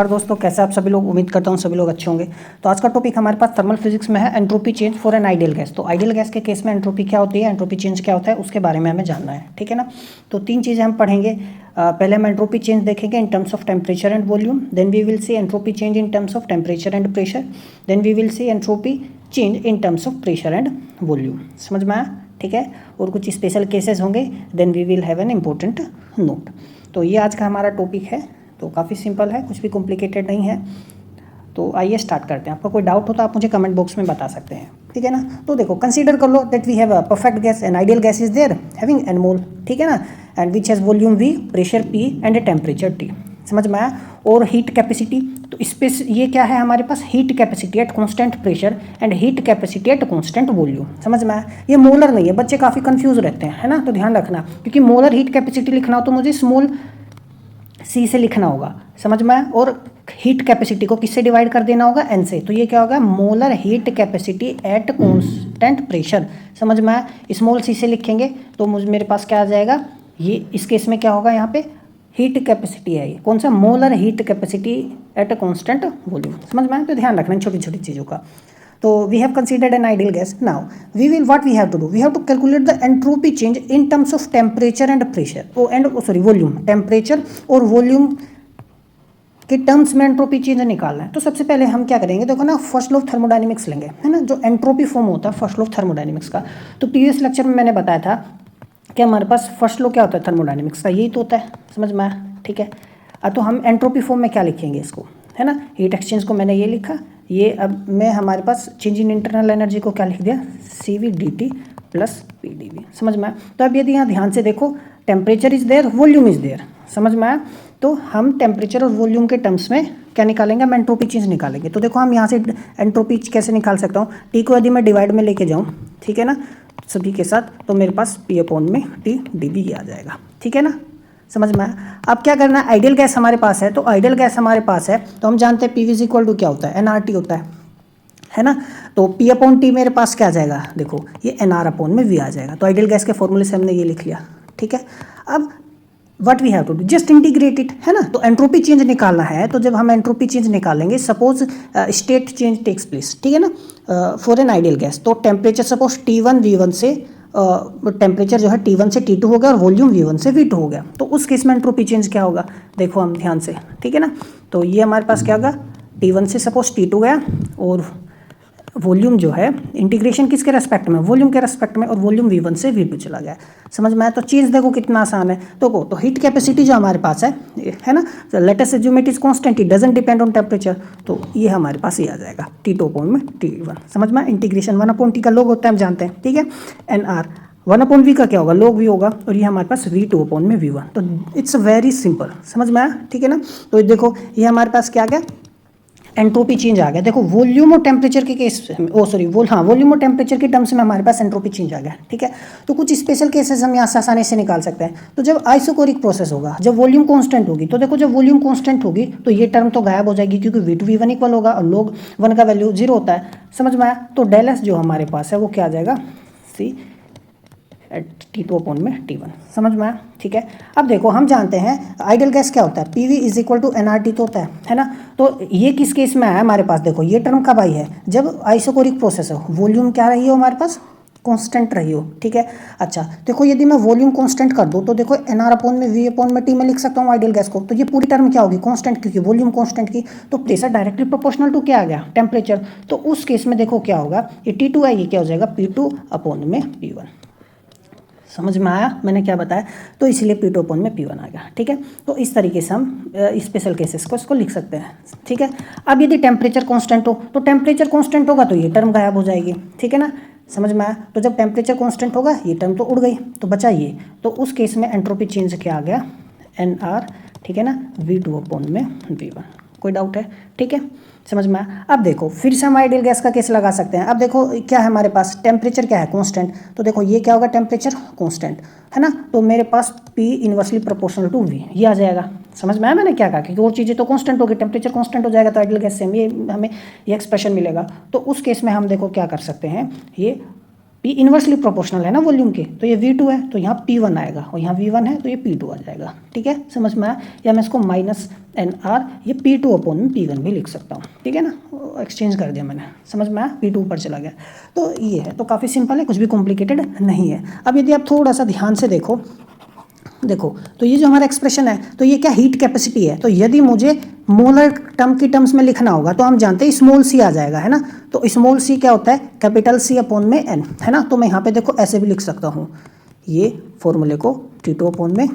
नमस्कार दोस्तों, कैसे आप सभी लोग। उम्मीद करता हूँ सभी लोग अच्छे होंगे। तो आज का टॉपिक हमारे पास थर्मल फिजिक्स में है entropy change for an ideal gas. तो आइडियल गैस के केस में एंट्रोपी क्या होती है, एंट्रोपी चेंज क्या होता है, उसके बारे में हमें जानना है, ठीक है ना। तो तीन चीज़ें हम पढ़ेंगे। पहले हम एंट्रोपी चेंज देखेंगे in terms of temperature and volume, then we will see entropy change in terms of temperature and pressure, then we will see entropy change in terms of pressure and volume. समझ में आया, ठीक है। और कुछ special cases होंगे, then we will have an important note. तो ये आज का हमारा टॉपिक है। तो काफ़ी सिंपल है, कुछ भी कॉम्प्लिकेटेड नहीं है। तो आइए स्टार्ट करते हैं। आपका कोई डाउट हो तो आप मुझे कमेंट बॉक्स में बता सकते हैं, ठीक है ना। तो देखो, कंसीडर कर लो that we have a perfect gas and ideal gas is there having an mole, ठीक है ना, and which has volume V, pressure P and temperature T। समझ में आया। और हीट कैपेसिटी, तो स्पेस ये क्या है हमारे पास, heat capacity at constant pressure and heat capacity at constant volume. समझ में आया। ये मोलर नहीं है, बच्चे काफ़ी कंफ्यूज रहते हैं, है ना। तो ध्यान रखना, क्योंकि मोलर हीट कैपेसिटी लिखना हो तो मुझे स्मॉल C से लिखना होगा, समझ में आया। और हीट कैपेसिटी को किससे डिवाइड कर देना होगा, N से। तो ये क्या होगा, molar heat capacity at constant pressure. समझ में आया। स्मॉल C से लिखेंगे तो मेरे पास क्या आ जाएगा, ये इस केस में क्या होगा, यहाँ पे हीट कैपेसिटी है, ये कौन सा, molar heat capacity at constant volume. समझ में आया। तो ध्यान रखना छोटी छोटी चीज़ों का। तो we have considered an ideal gas. Now we will what we have to do, we have to calculate the entropy change in terms of temperature and pressure volume. Temperature और वॉल्यूम के टर्म्स में entropy change निकालना है। तो सबसे पहले हम क्या करेंगे, देखो ना, फर्स्ट लॉ ऑफ थर्मोडायनेमिक्स लेंगे, है ना, जो एंट्रोपी फॉर्म होता है फर्स्ट लॉ ऑफ थर्मोडायनेमिक्स का। तो प्रीवियस लेक्चर में मैंने बताया था कि हमारे पास फर्स्ट लॉ क्या होता है थर्मोडायनेमिक्स का, यही तो होता है। समझ में आया, ठीक है। तो हम एंट्रोपी फॉर्म में क्या लिखेंगे इसको, है ना, हीट एक्सचेंज को मैंने ये लिखा, ये अब मैं हमारे पास चेंज इन इंटरनल एनर्जी को क्या लिख दिया, CVdT प्लस PdV। समझ में आया। तो अब यदि यहाँ ध्यान से देखो, temperature is there, volume is there. समझ में आया। तो हम टेम्परेचर और वॉल्यूम के टर्म्स में क्या निकालेंगे, हम एंट्रोपी चेंज निकालेंगे। तो देखो, हम यहाँ से एंट्रोपी कैसे निकाल सकता हूँ, T को यदि मैं डिवाइड में लेके जाऊँ, ठीक है ना, सभी के साथ, तो मेरे पास P/T/dV आ जाएगा, ठीक है ना। समझ में आया। अब क्या करना है, आइडियल गैस हमारे पास है, तो आइडियल गैस हमारे पास है तो हम जानते हैं PV इक्वल टू क्या होता है, NRT होता है ना। तो P/T मेरे पास क्या आ जाएगा, देखो ये NR/V आ जाएगा। तो आइडियल गैस के फॉर्मूले से हमने ये लिख लिया, ठीक है। अब what we have to do, just integrate it, है ना। तो एंट्रोपी चेंज निकालना है, तो जब हम एंट्रोपी चेंज निकालेंगे, suppose state change takes place, ठीक है ना, फॉर एन आइडियल गैस। तो टेम्परेचर सपोज T1 V1 से टेम्परेचर जो है T1 से T2 हो गया और वॉल्यूम V1 से V2 हो गया। तो उस केस में एंट्रोपी चेंज क्या होगा, देखो हम ध्यान से, ठीक है ना। तो ये हमारे पास क्या होगा, T1 से सपोज T2 गया और वॉल्यूम जो है, इंटीग्रेशन किसके रेस्पेक्ट में, वॉल्यूम के रेस्पेक्ट में, और वॉल्यूम V1 से V2 चला गया। समझ में आया। तो चीज़ देखो कितना आसान है। तो हीट कैपेसिटी जो हमारे पास है ना, let us assume it is constant, it doesn't depend on temperature. तो ये हमारे पास ये आ जाएगा T2/T1। समझ में, इंटीग्रेशन 1/T का लोग होता है, हम जानते हैं, ठीक है। NR 1/V का क्या होगा, लोग V होगा, और ये हमारे पास V2/V1। तो इट्स वेरी सिंपल। समझ में आया, ठीक है ना। तो देखो ये हमारे पास क्या आ गया, एंट्रोपी चेंज आ गया। देखो वॉल्यूम और टेम्परेचर के केस, वॉल्यूम और टेम्परेचर के टर्म्स में हमारे पास एंट्रोपी चेंज आ गया, ठीक है। तो कुछ स्पेशल केसेस हम यहाँ से आसानी से निकाल सकते हैं। तो जब आइसोकोरिक प्रोसेस होगा, जब वॉल्यूम कांस्टेंट होगी, तो देखो जब वॉल्यूम कांस्टेंट होगी तो ये टर्म तो गायब हो जाएगी, क्योंकि V2V1 इक्वल होगा और log 1 का वैल्यू 0 होता है। समझ में आया। तो डेल S जो हमारे पास है वो क्या आ जाएगा, C T2/T1। समझ में आया, ठीक है। अब देखो, हम जानते हैं आइडियल गैस क्या होता है, PV = NRT तो होता है ना। तो ये किस केस में आया हमारे पास, देखो ये टर्म कब आई है, जब आइसोकोरिक प्रोसेस हो, वॉल्यूम क्या रही हो हमारे पास, कांस्टेंट रही हो, ठीक है। अच्छा देखो, यदि मैं वॉल्यूम कांस्टेंट कर दूँ तो देखो NR/V/T में लिख सकता हूँ आइडियल गैस को। तो ये पूरी टर्म क्या होगी, कांस्टेंट, क्योंकि वॉल्यूम कांस्टेंट की। तो प्रेशर डायरेक्टली प्रोपोर्शनल टू क्या आ गया, टेम्परेचर। तो उस केस में देखो क्या होगा, ये T2 है, ये क्या हो जाएगा, P2/P1। समझ में आया मैंने क्या बताया। तो इसलिए P2/P1 आ गया, ठीक है। तो इस तरीके से हम स्पेशल केसेस को इसको लिख सकते हैं, ठीक है। अब यदि टेम्परेचर कांस्टेंट हो, तो टेम्परेचर कांस्टेंट होगा तो ये टर्म गायब हो जाएगी, ठीक है ना। समझ में आया। तो जब टेम्परेचर कांस्टेंट होगा, ये टर्म तो उड़ गई, तो बचा ये। तो उस केस में एंट्रोपी चेंज क्या आ गया, NR, ठीक है ना, V2/V1। कोई डाउट है, ठीक है। समझ में आया। अब देखो फिर से हम आइडियल गैस का केस लगा सकते हैं। अब देखो क्या है हमारे पास, टेम्परेचर क्या है, कांस्टेंट। तो देखो ये क्या होगा, टेम्परेचर कांस्टेंट, है ना। तो मेरे पास P inversely proportional to V ये आ जाएगा। समझ में आया मैंने क्या कहा, क्योंकि और चीज़ें तो कांस्टेंट होगी, टेम्परेचर कांस्टेंट हो जाएगा, तो आइडियल गैस से हमें ये एक्सप्रेशन मिलेगा। तो उस केस में हम देखो क्या कर सकते हैं, ये P इन्वर्सली प्रोपोर्शनल है ना वॉल्यूम के, तो ये V2 है तो यहाँ P1 आएगा और यहाँ V1 है तो ये P2 आ जाएगा। ठीक है, समझ में आया। या मैं इसको -NR ये P2 अपॉन में P1 भी लिख सकता हूँ। ठीक है ना, एक्सचेंज कर दिया मैंने, समझ में आया, P2 ऊपर चला गया। तो ये है, तो काफ़ी सिंपल है, कुछ भी कॉम्प्लिकेटेड नहीं है। अब यदि आप थोड़ा सा ध्यान से देखो तो ये जो हमारा एक्सप्रेशन है, तो ये क्या हीट कैपेसिटी है। तो यदि मुझे मोलर टर्म की टर्म्स में लिखना होगा तो हम जानते हैं स्मॉल सी आ जाएगा, है ना। तो स्मॉल सी क्या होता है, कैपिटल सी अपॉन में एन, है ना। तो मैं यहाँ पे देखो ऐसे भी लिख सकता हूँ, ये फॉर्मूले को T2 अपॉन में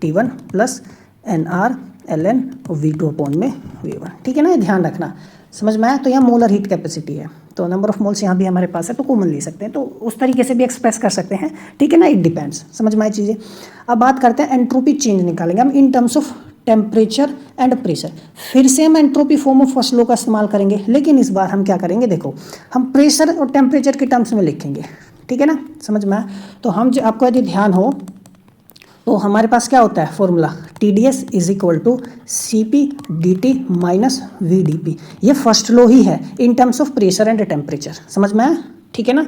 T1 plus NR ln V2 upon में V1। ठीक है ना, ये ध्यान रखना, समझ में आया। तो यहाँ मोलर हीट कैपेसिटी है, तो नंबर ऑफ मोल्स यहाँ भी हमारे पास है, तो कॉमन ले सकते हैं, तो उस तरीके से भी एक्सप्रेस कर सकते हैं। ठीक है ना, इट डिपेंड्स, समझ में आई चीज़ें। अब बात करते हैं एंट्रोपी चेंज निकालेंगे हम इन terms of temperature and pressure. फिर से हम entropy form of first law का इस्तेमाल करेंगे, लेकिन इस बार हम क्या करेंगे, देखो हम प्रेशर और टेम्परेचर के टर्म्स में लिखेंगे। ठीक है ना, समझ में आया। तो हम जो आपको यदि ध्यान हो तो हमारे पास क्या होता है formula, TdS is equal to CP dt minus VdP। ये फर्स्ट लॉ ही है in terms of pressure and temperature, समझ में आया। ठीक है ना,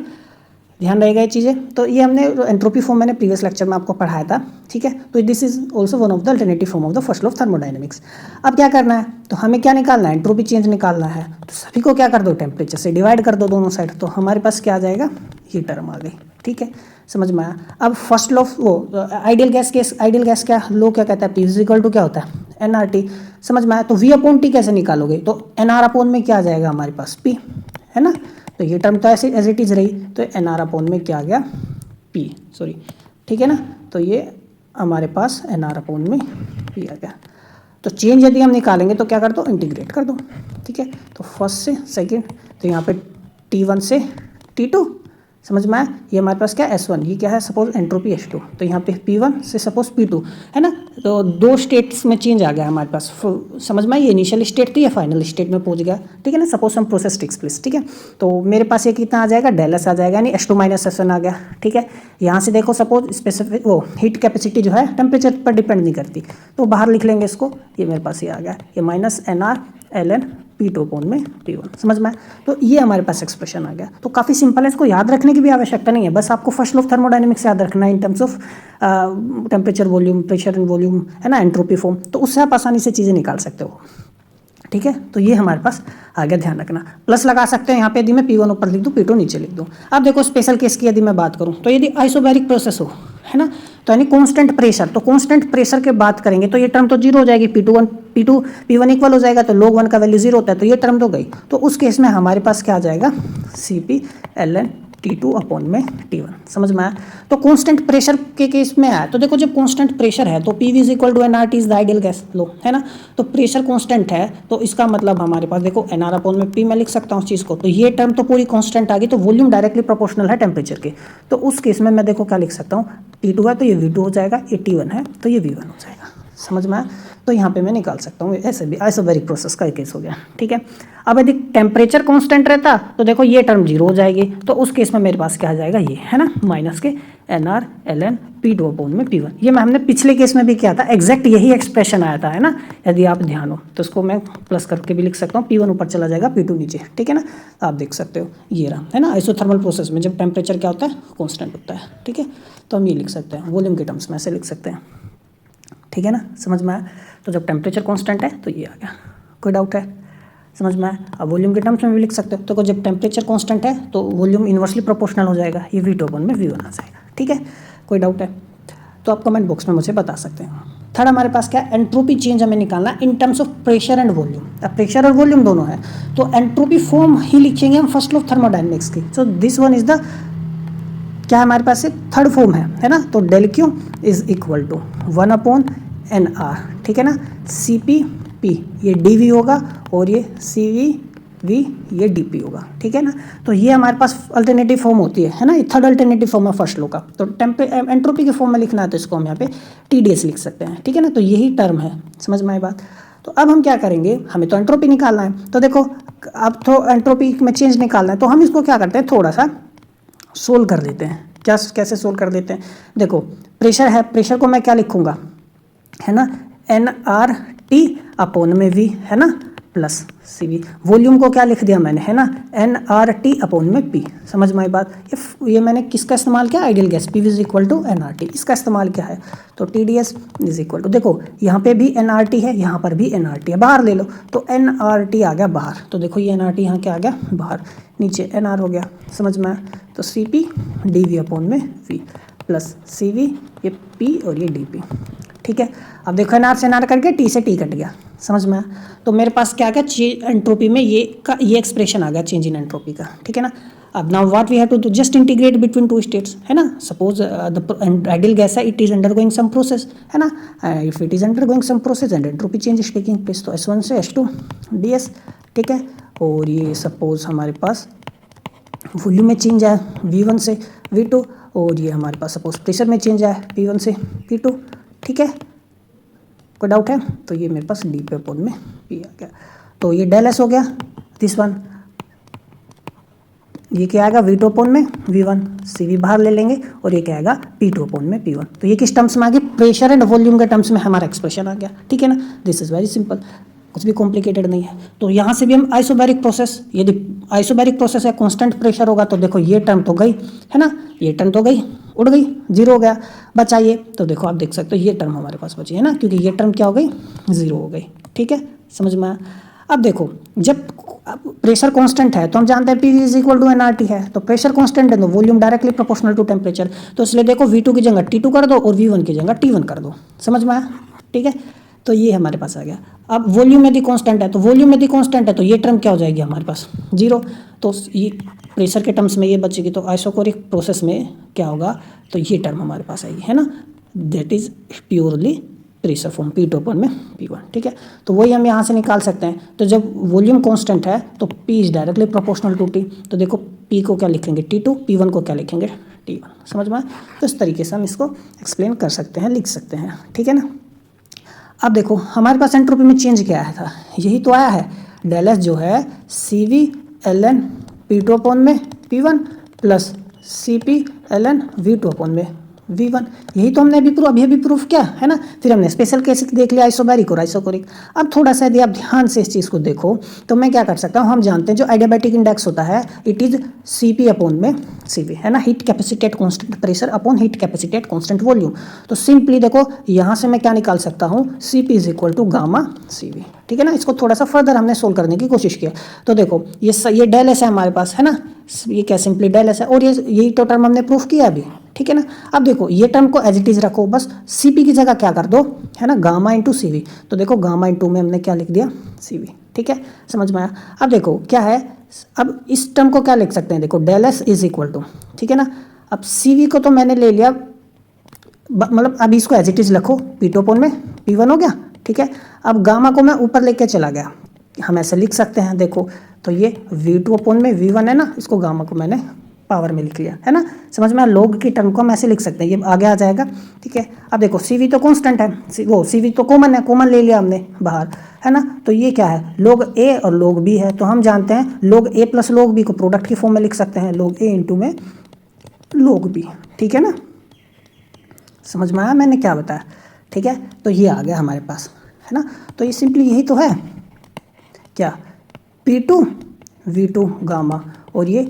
ध्यान रहेगा ये चीज़ें। तो ये हमने एंट्रोपी फॉर्म मैंने प्रीवियस लेक्चर में आपको पढ़ाया था। ठीक है, तो this is also one of the alternative form of the first law of thermodynamics. अब क्या करना है, तो हमें क्या निकालना है, एंट्रोपी चेंज निकालना है। तो सभी को क्या कर दो, टेम्परेचर से डिवाइड कर दो दोनों साइड, तो हमारे पास क्या आ जाएगा, ये टर्म आ गई। ठीक है, समझ में आया। अब फर्स्ट लॉ वो आइडियल गैस क्या लो क्या कहता है, P इज इक्वल टू क्या होता है nRT, समझ में आया। तो V अपॉन T कैसे निकालोगे, तो NR अपॉन में क्या आ जाएगा हमारे पास P, है ना। तो ये टर्म तो ऐसे एज इट इज रही, तो NR अपॉन में क्या आ गया P, सॉरी। ठीक है ना, तो ये हमारे पास NR अपॉन में P आ गया। तो चेंज यदि हम निकालेंगे तो क्या कर दो, इंटीग्रेट कर दो। ठीक है, तो फर्स्ट से सेकेंड, तो यहाँ पे T1 से T2, समझ में आया। ये हमारे पास क्या S1, ये क्या है सपोज एंट्रोपी H2, तो यहाँ पे P1 से सपोज P2, है ना। तो दो स्टेट्स में चेंज आ गया हमारे पास, समझ में आया। ये इनिशियल स्टेट थी, ये फाइनल स्टेट में पहुंच गया। ठीक है ना, suppose some process takes place. ठीक है, तो मेरे पास ये कितना आ जाएगा, डेलस आ जाएगा, यानी H2 माइनस S1 आ गया। ठीक है, यहाँ से देखो सपोज स्पेसिफिक वो हीट कैपेसिटी जो है टेम्परेचर पर डिपेंड नहीं करती, तो बाहर लिख लेंगे इसको। ये मेरे पास ये आ गया, ये minus NR ln P2 upon में P1, समझ में आया। तो ये हमारे पास एक्सप्रेशन आ गया। तो काफ़ी सिंपल है, इसको याद रखने की भी आवश्यकता नहीं है, बस आपको फर्स्ट लॉ ऑफ थर्मोडायनेमिक्स याद रखना है in terms of temperature volume, pressure and volume, है ना, एंट्रोपी फॉर्म, तो उससे आप आसानी से चीज़ें निकाल सकते हो। ठीक है, तो ये हमारे पास आगे ध्यान रखना। प्लस लगा सकते हैं यहाँ पे, यदि मैं P1 ऊपर लिख दूँ, P2 नीचे लिख दूँ। अब देखो स्पेशल केस की यदि मैं बात करूँ, तो यदि आइसोबैरिक प्रोसेस हो, है ना, तो यानी कांस्टेंट प्रेशर, तो कांस्टेंट प्रेशर के बात करेंगे तो ये टर्म तो जीरो हो जाएगी, P1 इक्वल हो जाएगा, तो log 1 का वैल्यू जीरो होता है, तो ये टर्म तो गई। तो उस केस में हमारे पास क्या आ जाएगा, CP ln T2 अपॉन में T1, समझ में आया। तो कांस्टेंट प्रेशर के केस में आया, तो देखो जब कांस्टेंट प्रेशर है तो PV is equal to NRT is the ideal gas law, है ना। तो प्रेशर कांस्टेंट है, तो इसका मतलब हमारे पास देखो NR अपॉन में P मैं लिख सकता हूँ उस चीज़ को, तो ये टर्म तो पूरी कांस्टेंट आ गई, तो वॉल्यूम डायरेक्टली प्रोपोर्शनल है टेम्परेचर के। तो उस केस में मैं देखो क्या लिख सकता हूँ, T2 है तो ये V2 हो जाएगा, ये T1 है तो ये V1 हो जाएगा, समझ में आया। तो यहाँ पे मैं निकाल सकता हूँ, ऐसे भी आइसोबैरिक प्रोसेस का केस हो गया। ठीक है, अब यदि टेम्परेचर कांस्टेंट रहता तो देखो ये टर्म जीरो हो जाएगी, तो उस केस में मेरे पास क्या आ जाएगा, ये है ना, माइनस के NR ln P2 अपॉन में P1। ये मैं हमने पिछले केस में भी किया था, एग्जैक्ट यही एक्सप्रेशन आया था, है ना। यदि आप ध्यान हो तो इसको मैं प्लस करके भी लिख सकता हूँ, P1 ऊपर चला जाएगा, P2 नीचे। ठीक है ना, आप देख सकते हो ये रहा, है ना। आइसोथर्मल प्रोसेस में जब टेम्परेचर क्या होता है, कॉन्स्टेंट होता है। ठीक है, तो हम ये लिख सकते हैं, वॉल्यूम के टर्म्स में ऐसे लिख सकते हैं। ठीक है ना, समझ में आया। तो जब टेम्परेचर कांस्टेंट है तो ये आ गया, कोई डाउट है, समझ में आया। अब वॉल्यूम के टर्म्स में भी लिख सकते हो, तो जब टेम्परेचर कांस्टेंट है तो वॉल्यूम इन्वर्सली प्रोपोर्शनल हो जाएगा, ये V2 अपॉन में V1 आ जाएगा। ठीक है, कोई डाउट है तो आप कमेंट बॉक्स में मुझे बता सकते हैं। थर्ड हमारे पास क्या है, एंट्रोपी चेंज हमें निकालना इन terms of pressure and volume. अब प्रेशर और वॉल्यूम दोनों है, तो एंट्रोपी फॉर्म ही लिखेंगे हम फर्स्ट लॉ ऑफ थर्मोडायनेमिक्स की। So this one is the क्या हमारे पास से थर्ड फॉर्म है ना। तो del Q is equal to 1 upon NR, ठीक है ना, CP ये DV होगा और ये CV ये DP होगा। ठीक है ना, तो ये हमारे पास अल्टरनेटिव फॉर्म होती है ना, ये थर्ड अल्टरनेटिव फॉर्म है फर्स्ट लॉ का। तो एंट्रोपी के फॉर्म में लिखना है तो इसको हम यहाँ पे TdS लिख सकते हैं। ठीक है ना, तो यही टर्म है, समझ में आई बात। तो अब हम क्या करेंगे, हमें तो एंट्रोपी निकालना है, तो देखो अब तो एंट्रोपी में चेंज निकालना है, तो हम इसको क्या करते हैं, थोड़ा सा सोल्व कर लेते हैं। क्या कैसे सोल्व कर देते हैं, देखो प्रेशर है, प्रेशर को मैं क्या लिखूंगा, है ना, NRT अपॉन में V, है ना, प्लस सी वी। वॉल्यूम को क्या लिख दिया मैंने, है ना, एन आर टी अपॉन में पी। समझ में आई बात। ये मैंने किसका इस्तेमाल किया, ideal gas, P V is equal to N R T, इसका इस्तेमाल किया है। तो T D S is equal to, देखो यहाँ पे भी एन आर टी है, यहाँ पर भी एन आर टी है, बाहर ले लो तो एन आर टी आ गया बाहर। तो देखो ये एन आर टी यहाँ क्या आ गया बाहर, नीचे एन आर हो गया। समझ में आया। तो C P D V upon में वी प्लस सी वी, ये पी और ये डी पी। ठीक है, अब देखो एन आर से एन आर करके टी से टी कट गया। समझ में आया। तो मेरे पास क्या आ गया, एंट्रोपी में ये एक्सप्रेशन आ गया चेंज इन एंट्रोपी का। ठीक है ना। अब now what we have to do, just integrate between two states, है ना। सपोज द आइडियल गैस है, it is undergoing some process, है ना। If it is undergoing some process and entropy change is taking place, तो S1 से S2 ds। ठीक है, और ये सपोज हमारे पास वॉल्यूम में चेंज आया V1 से V2, और ये हमारे पास सपोज प्रेशर में चेंज आया P1 से P2। ठीक है, कोई डाउट है। तो ये मेरे पास डी पे अपॉन में पी आ गया। तो ये डेल एस हो गया दिस वन, ये क्या आएगा V2 अपॉन में V1, CV बाहर ले लेंगे, और ये क्या आएगा P2 अपॉन में P1। तो ये किस टर्म्स में आ गया, प्रेशर एंड वॉल्यूम के टर्म्स में हमारा एक्सप्रेशन आ गया। ठीक है ना। दिस इज वेरी सिंपल, कुछ भी कॉम्प्लिकेटेड नहीं है। तो यहाँ से भी हम आइसोबैरिक प्रोसेस, यदि आइसोबैरिक प्रोसेस है, कांस्टेंट प्रेशर होगा, तो देखो ये टर्म तो गई, है ना, ये टर्म तो गई, उड़ गई, जीरो हो गया, बचाइए। तो देखो आप देख सकते हो ये टर्म हमारे पास बची है ना, क्योंकि ये टर्म क्या हो गई, जीरो हो गई। ठीक है, समझ में आया। अब देखो जब प्रेशर कांस्टेंट है तो हम जानते हैं P is equal to N R T है, तो प्रेशर कांस्टेंट है तो volume directly proportional to temperature, तो इसलिए देखो V2 की जगह T2 कर दो और V1 की जगह T1 कर दो। समझ में आया। ठीक है, तो ये हमारे पास आ गया। अब वॉल्यूम यदि कांस्टेंट है, तो वॉल्यूम यदि कांस्टेंट है तो ये टर्म क्या हो जाएगी हमारे पास, जीरो। तो ये प्रेशर के टर्म्स में ये बचेगी, तो आइसोकोरिक प्रोसेस में क्या होगा, तो ये टर्म हमारे पास आएगी, है ना, that is purely pressure form P2 upon में P1। ठीक है, तो वही हम यहाँ से निकाल सकते हैं। तो जब वॉल्यूम कांस्टेंट है तो P is directly proportional to T, तो देखो P को क्या लिखेंगे T2, P1 को क्या लिखेंगे T1। समझ में आया। तो इस तरीके से हम इसको एक्सप्लेन कर सकते हैं, लिख सकते हैं। ठीक है ना। अब देखो हमारे पास एंट्रोपी में चेंज क्या आया था, यही तो आया है, डेल एस जो है CV ln P2 अपॉन में P1 plus CP ln V2 upon में V1। यही तो हमने अभी प्रूफ किया, है ना। फिर हमने स्पेशल केस देख लिया, आइसोबैरिक और आइसोकोरिक। अब थोड़ा सा यदि आप ध्यान से इस चीज़ को देखो तो मैं क्या कर सकता हूँ, हम जानते हैं जो एडियाबैटिक इंडेक्स होता है इट इज CP अपॉन में CV, है ना, heat capacity at constant pressure upon heat capacity at constant volume. तो सिंपली देखो यहाँ से मैं क्या निकाल सकता हूँ, CP is equal to gamma CV। ठीक है ना। इसको थोड़ा सा फर्दर हमने सोल्व करने की कोशिश किया। तो देखो ये डेल एस है हमारे पास, है ना, ये क्या सिंपली डेल एस है, और यही तो टर्म हमने प्रूफ किया अभी। ठीक है ना। अब देखो ये टर्म को एज इट इज रखो, बस CP की जगह क्या कर दो, है ना, गामा इंटू CV। तो देखो गामा इंटू में हमने क्या लिख दिया CV। ठीक है, समझ में आया। अब देखो क्या है, अब इस टर्म को क्या लिख सकते हैं, देखो del S is equal to, ठीक है ना, अब CV को तो मैंने ले लिया, मतलब अब इसको एज इट इज रखो, P2 अपॉन में P1 हो गया। ठीक है, अब गामा को मैं ऊपर लेके चला गया, हम ऐसे लिख सकते हैं, देखो तो ये V2 अपॉन में V1 है ना, इसको गामा को मैंने पावर में लिख लिया, है ना। समझ में, लोग की टर्म को हम ऐसे लिख सकते हैं, ये आगे आ जाएगा। ठीक है, अब देखो CV तो कांस्टेंट है, वो CV तो कॉमन है, कॉमन ले लिया हमने बाहर, है ना। तो ये क्या है, log A और log B है, तो हम जानते हैं log A plus log B को प्रोडक्ट की फॉर्म में लिख सकते हैं, log A इंटू में log B। ठीक है ना, समझ में आया मैंने क्या बताया। ठीक है, तो ये आ गया हमारे पास, है ना। तो ये सिंपली यही तो है, क्या P2 V2 गामा, और ये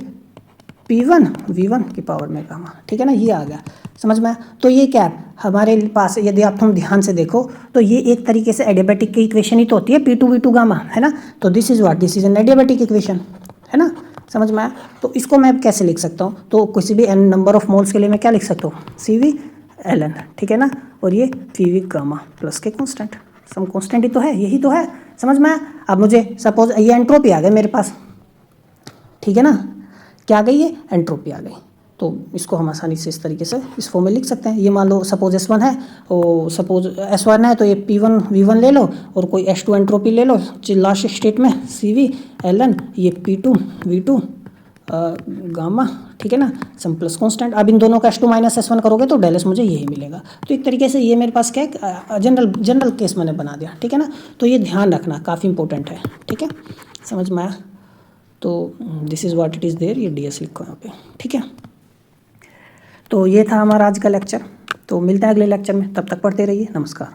P1 V1 की पावर में गामा। ठीक है ना, ये आ गया, समझ में आया। तो ये क्या है हमारे पास, यदि आप तुम ध्यान से देखो तो ये एक तरीके से एडियाबैटिक की इक्वेशन ही तो होती है, P2 V2 गामा, है ना। तो this is what, this is an adiabatic equation, है ना। समझ में आया। तो इसको मैं कैसे लिख सकता हूँ, तो किसी भी n नंबर ऑफ मोल्स के लिए मैं क्या लिख सकता हूँ, CV ln, ठीक है ना, और ये PV गामा प्लस के कांस्टेंट, सम कांस्टेंट ही तो है, यही तो है। समझ में आया। अब मुझे सपोज ये एंट्रोपी आ गई मेरे पास, ठीक है ना, क्या आ गई, ये एंट्रोपी आ गई। तो इसको हम आसानी से इस तरीके से इस फॉर्म में लिख सकते हैं। ये मान लो सपोज S1 है, और सपोज S1 है, तो ये P1 V1 ले लो, और कोई S2 एंट्रोपी ले लो लास्ट स्टेट में, CV ln ये P2 V2 गामा, ठीक है ना, सम प्लस कांस्टेंट। अब इन दोनों का S2 माइनस S1 करोगे तो डेल एस मुझे यही मिलेगा। तो एक तरीके से ये मेरे पास क्या है, जनरल केस मैंने बना दिया। ठीक है ना, तो ये ध्यान रखना काफ़ी इंपॉर्टेंट है। ठीक है, समझ में आया। तो this is what it is there, ये DS लिखो यहाँ पे। ठीक है, तो ये था हमारा आज का लेक्चर। तो मिलता है अगले लेक्चर में, तब तक पढ़ते रहिए। नमस्कार।